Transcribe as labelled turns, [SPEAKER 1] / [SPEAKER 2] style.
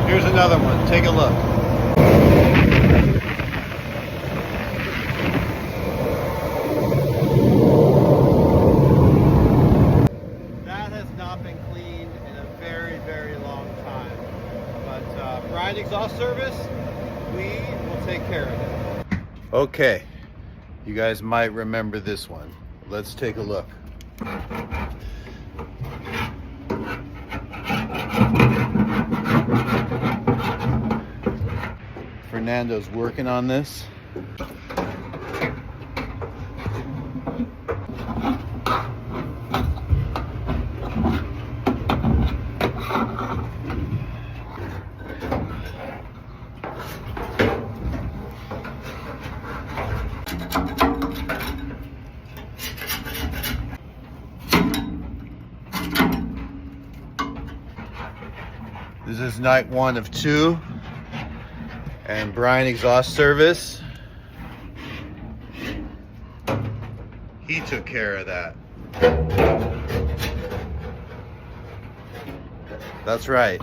[SPEAKER 1] Here's another one. Take a look. That has not been cleaned in a very, very long time. But Bryan Exhaust Service, we will take care of it. Okay, you guys might remember this one. Let's take a look. Fernando's working on this. This is night 1 of 2. And Bryan Exhaust Service, he took care of that. That's right.